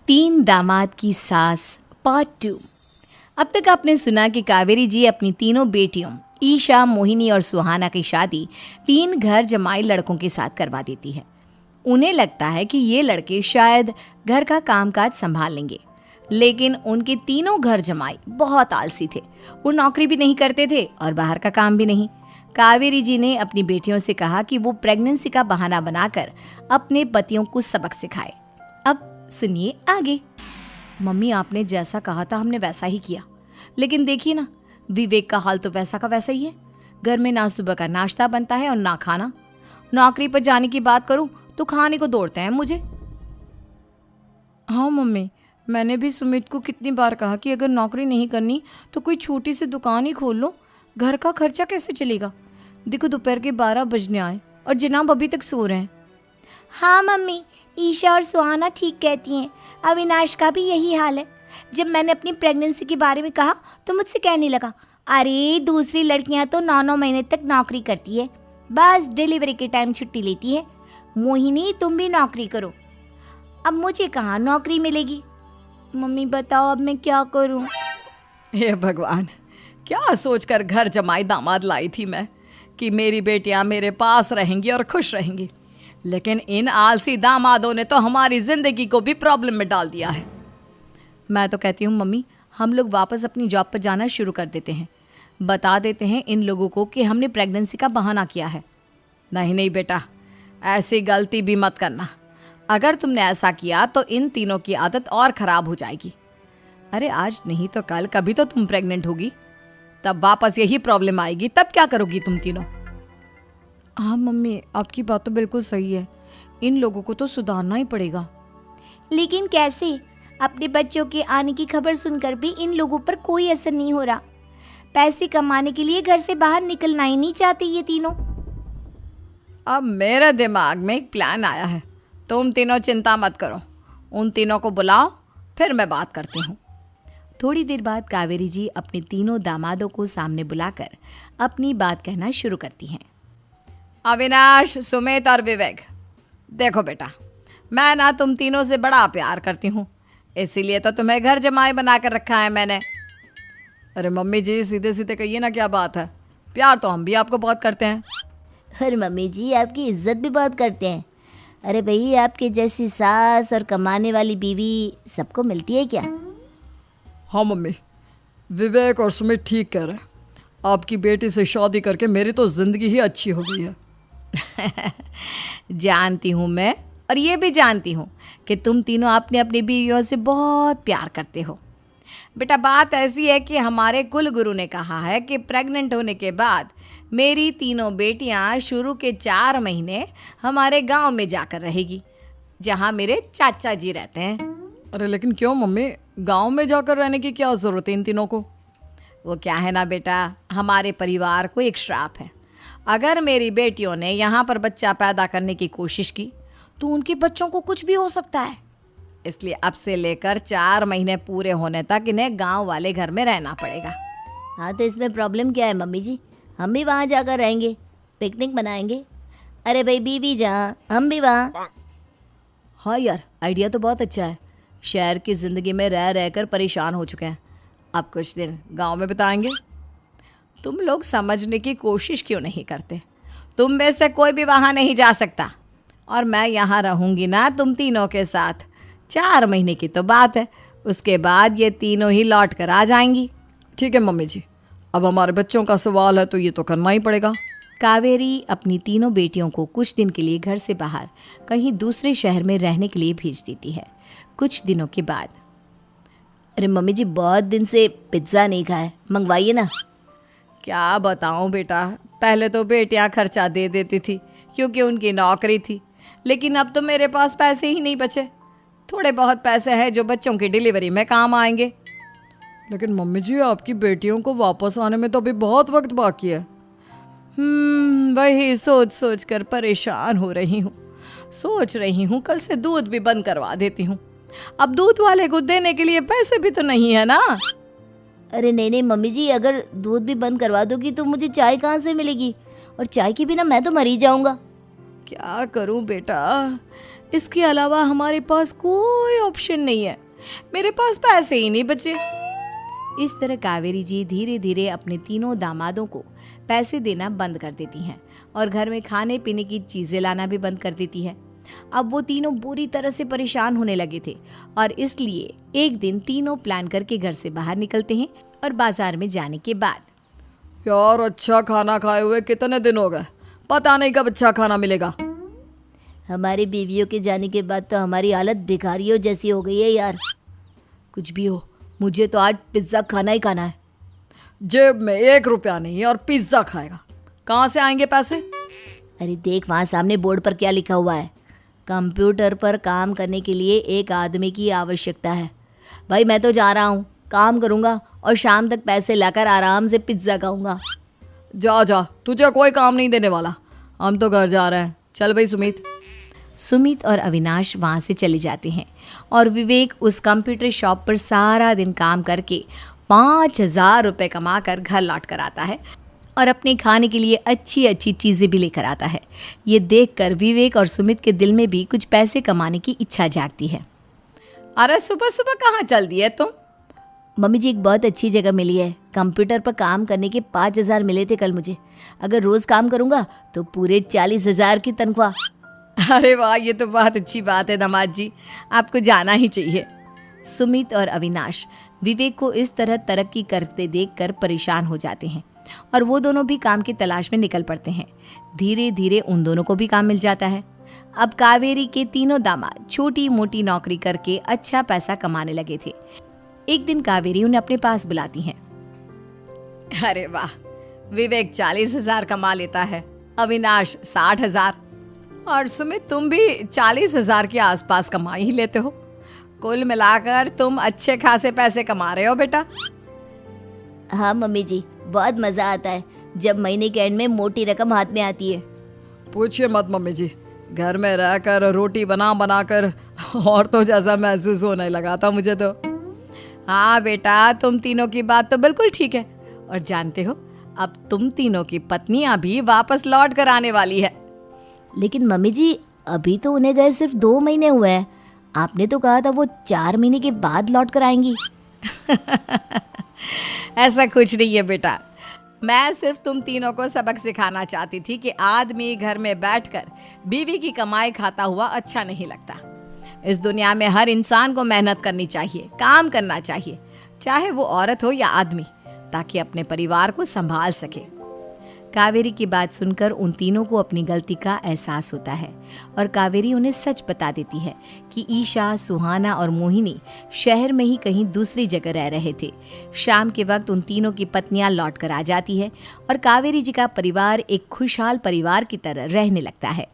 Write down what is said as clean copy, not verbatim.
तीन दामाद की सास पार्ट 2। अब तक आपने सुना कि कावेरी जी अपनी तीनों बेटियों ईशा, मोहिनी और सुहाना की शादी तीन घर जमाई लड़कों के साथ करवा देती है। उन्हें लगता है कि ये लड़के शायद घर का कामकाज संभाल लेंगे, लेकिन उनके तीनों घर जमाई बहुत आलसी थे। वो नौकरी भी नहीं करते थे और बाहर का काम भी नहीं। कावेरी जी ने अपनी बेटियों से कहा कि वो प्रेगनेंसी का बहाना बनाकर अपने पतियों को सबक सिखाए। अब सुनिए आगे। मम्मी, आपने जैसा कहा था हमने वैसा ही किया, लेकिन देखिए ना, विवेक का हाल तो वैसा का वैसा ही है। घर में ना सुबह का नाश्ता बनता है और ना खाना। नौकरी पर जाने की बात करूं तो खाने को दौड़ते हैं मुझे। हाँ मम्मी, मैंने भी सुमित को कितनी बार कहा कि अगर नौकरी नहीं करनी तो कोई छोटी सी दुकान ही खोल लो, घर का खर्चा कैसे चलेगा। देखो दोपहर के 12 बजने आए और जनाब अभी तक सो रहे हैं। हाँ मम्मी, ईशा और सुहाना ठीक कहती हैं। अविनाश का भी यही हाल है। जब मैंने अपनी प्रेगनेंसी के बारे में कहा तो मुझसे कहने लगा, अरे दूसरी लड़कियां तो 9-9 महीने तक नौकरी करती है, बस डिलीवरी के टाइम छुट्टी लेती है। मोहिनी, तुम भी नौकरी करो। अब मुझे कहाँ नौकरी मिलेगी। मम्मी बताओ अब मैं क्या करूँ। हे भगवान, क्या सोचकर घर जमाई दामाद लाई थी मैं कि मेरी बेटियां मेरे पास रहेंगी और खुश रहेंगी, लेकिन इन आलसी दामादों ने तो हमारी जिंदगी को भी प्रॉब्लम में डाल दिया है। मैं तो कहती हूँ मम्मी, हम लोग वापस अपनी जॉब पर जाना शुरू कर देते हैं। बता देते हैं इन लोगों को कि हमने प्रेगनेंसी का बहाना किया है। नहीं नहीं बेटा, ऐसी गलती भी मत करना। अगर तुमने ऐसा किया तो इन तीनों की आदत और ख़राब हो जाएगी। अरे आज नहीं तो कल कभी तो तुम प्रेग्नेंट होगी, तब वापस यही प्रॉब्लम आएगी। तब क्या करोगी तुम तीनों। हाँ मम्मी, आपकी बात तो बिल्कुल सही है। इन लोगों को तो सुधारना ही पड़ेगा। लेकिन कैसे? अपने बच्चों के आने की खबर सुनकर भी इन लोगों पर कोई असर नहीं हो रहा। पैसे कमाने के लिए घर से बाहर निकलना ही नहीं चाहते ये तीनों। अब मेरे दिमाग में एक प्लान आया है। तुम तीनों चिंता मत करो, उन तीनों को बुलाओ, फिर मैं बात करती हूँ। थोड़ी देर बाद कावेरी जी अपने तीनों दामादों को सामने बुलाकर अपनी बात कहना शुरू करती हैं। अविनाश, सुमित और विवेक, देखो बेटा, मैं ना तुम तीनों से बड़ा प्यार करती हूँ, इसीलिए तो तुम्हें घर जमाई बना कर रखा है मैंने। अरे मम्मी जी, सीधे सीधे कहिए ना, क्या बात है। प्यार तो हम भी आपको बहुत करते हैं। अरे मम्मी जी, आपकी इज्जत भी बहुत करते हैं। अरे भाई, आपके जैसी सास और कमाने वाली बीवी सबको मिलती है क्या? हाँ मम्मी, विवेक और सुमित ठीक कह रहे हैं। आपकी बेटी से शादी करके मेरी तो ज़िंदगी ही अच्छी हो गई है। जानती हूँ मैं, और ये भी जानती हूँ कि तुम तीनों अपने अपनी बीवियों से बहुत प्यार करते हो। बेटा, बात ऐसी है कि हमारे कुल गुरु ने कहा है कि प्रेग्नेंट होने के बाद मेरी तीनों बेटियाँ शुरू के 4 महीने हमारे गांव में जाकर रहेगी, जहाँ मेरे चाचा जी रहते हैं। अरे लेकिन क्यों मम्मी, गांव में जाकर रहने की क्या ज़रूरत है इन तीनों को। वो क्या है ना बेटा, हमारे परिवार को एक श्राप है। अगर मेरी बेटियों ने यहाँ पर बच्चा पैदा करने की कोशिश की तो उनके बच्चों को कुछ भी हो सकता है। इसलिए अब से लेकर 4 महीने पूरे होने तक इन्हें गांव वाले घर में रहना पड़ेगा। हाँ तो इसमें प्रॉब्लम क्या है मम्मी जी? हम भी वहाँ जाकर रहेंगे, पिकनिक मनाएंगे। अरे भाई, बीवी जहाँ हम भी वहाँ। हाँ यार, आइडिया तो बहुत अच्छा है। शहर की ज़िंदगी में रह रहकर परेशान हो चुके हैं, अब कुछ दिन गांव में बिताएंगे। तुम लोग समझने की कोशिश क्यों नहीं करते। तुम में से कोई भी वहाँ नहीं जा सकता, और मैं यहाँ रहूँगी ना तुम तीनों के साथ। 4 महीने की तो बात है, उसके बाद ये तीनों ही लौट कर आ जाएंगी। ठीक है मम्मी जी, अब हमारे बच्चों का सवाल है तो ये तो करना ही पड़ेगा। कावेरी अपनी तीनों बेटियों को कुछ दिन के लिए घर से बाहर कहीं दूसरे शहर में रहने के लिए भेज देती है। कुछ दिनों के बाद, अरे मम्मी जी, बहुत दिन से पिज्ज़ा नहीं खाया, मंगवाइए ना। क्या बताऊं बेटा, पहले तो बेटियां खर्चा दे देती थी क्योंकि उनकी नौकरी थी, लेकिन अब तो मेरे पास पैसे ही नहीं बचे। थोड़े बहुत पैसे हैं जो बच्चों की डिलीवरी में काम आएंगे। लेकिन मम्मी जी, आपकी बेटियों को वापस आने में तो अभी बहुत वक्त बाकी है। वही सोच सोच कर परेशान हो रही हूँ। सोच रही हूँ कल से दूध भी बंद करवा देती हूँ। अब दूध वाले को देने के लिए पैसे भी तो नहीं है ना। अरे नहीं नहीं मम्मी जी, अगर दूध भी बंद करवा दोगी तो मुझे चाय कहाँ से मिलेगी? और चाय के बिना मैं तो मर ही जाऊंगा। क्या करूं बेटा, इसके अलावा हमारे पास कोई ऑप्शन नहीं है, मेरे पास पैसे ही नहीं बचे। इस तरह कावेरी जी धीरे धीरे अपने तीनों दामादों को पैसे देना बंद कर देती हैं और घर में खाने पीने की चीज़ें लाना भी बंद कर देती है। अब वो तीनों बुरी तरह से परेशान होने लगे थे और इसलिए एक दिन तीनों प्लान करके घर से बाहर निकलते हैं और बाजार में जाने के बाद यार अच्छा खाना खाए हुए कितने दिन हो गए, पता नहीं कब अच्छा खाना मिलेगा। हमारी बीवियों के जाने के बाद तो हमारी हालत भिखारियों जैसी हो गई है यार। कुछ भी हो, मुझे तो आज पिज्ज़ा खाना ही खाना है। जेब में 1 रुपया नहीं है और पिज्ज़ा खाएगा, कहाँ से आएंगे पैसे? अरे देख वहाँ सामने बोर्ड पर क्या लिखा हुआ है, कंप्यूटर पर काम करने के लिए एक आदमी की आवश्यकता है। भाई मैं तो जा रहा हूँ, काम करूँगा और शाम तक पैसे लाकर आराम से पिज्ज़ा खाऊंगा। जा जा, तुझे कोई काम नहीं देने वाला, हम तो घर जा रहे हैं। चल भाई सुमित। सुमित और अविनाश वहाँ से चले जाते हैं और विवेक उस कंप्यूटर शॉप पर सारा दिन काम करके 5,000 रुपये कमा कर घर लौट कर आता है और अपने खाने के लिए अच्छी अच्छी चीज़ें भी लेकर आता है। ये देखकर विवेक और सुमित के दिल में भी कुछ पैसे कमाने की इच्छा जागती है। अरे सुबह सुबह कहाँ चल दिए तुम? मम्मी जी एक बहुत अच्छी जगह मिली है, कंप्यूटर पर काम करने के 5,000 मिले थे कल मुझे। अगर रोज़ काम करूँगा तो पूरे 40,000 की तनख्वाह। अरे वाह, ये तो बहुत अच्छी बात है दामाद जी, आपको जाना ही चाहिए। सुमित और अविनाश विवेक को इस तरह तरक्की करते देखकर परेशान हो जाते हैं और वो दोनों भी काम की तलाश में निकल पड़ते हैं। धीरे धीरे उन दोनों को भी काम मिल जाता है। अब कावेरी के तीनों दामाद छोटी मोटी नौकरी करके अच्छा पैसा कमाने लगे थे। एक दिन कावेरी उन्हें अपने पास बुलाती हैं। अरे वाह, विवेक 40,000 कमा लेता है, अविनाश 60,000 और सुमित तुम भी 40,000 के आसपास कमा ही लेते हो। कुल मिलाकर तुम अच्छे खासे पैसे कमा रहे हो बेटा। हाँ मम्मी जी, बहुत मज़ा आता है जब महीने के एंड में मोटी रकम हाथ में आती है। पूछिए मत मम्मी जी, घर में रहकर रोटी बना बना कर और तो जैसा महसूस होने लगा था मुझे तो। हाँ बेटा, तुम तीनों की बात तो बिल्कुल ठीक है और जानते हो अब तुम तीनों की पत्नियां भी वापस लौट कर आने वाली है। लेकिन मम्मी जी अभी तो उन्हें गए सिर्फ 2 महीने हुए हैं, आपने तो कहा था वो 4 महीने के बाद लौट कर आएंगी। ऐसा कुछ नहीं है बेटा, मैं सिर्फ तुम तीनों को सबक सिखाना चाहती थी कि आदमी घर में बैठकर बीवी की कमाई खाता हुआ अच्छा नहीं लगता। इस दुनिया में हर इंसान को मेहनत करनी चाहिए, काम करना चाहिए, चाहे वो औरत हो या आदमी, ताकि अपने परिवार को संभाल सके। कावेरी की बात सुनकर उन तीनों को अपनी गलती का एहसास होता है और कावेरी उन्हें सच बता देती है कि ईशा, सुहाना और मोहिनी शहर में ही कहीं दूसरी जगह रह रहे थे। शाम के वक्त उन तीनों की पत्नियां लौट कर आ जाती है और कावेरी जी का परिवार एक खुशहाल परिवार की तरह रहने लगता है।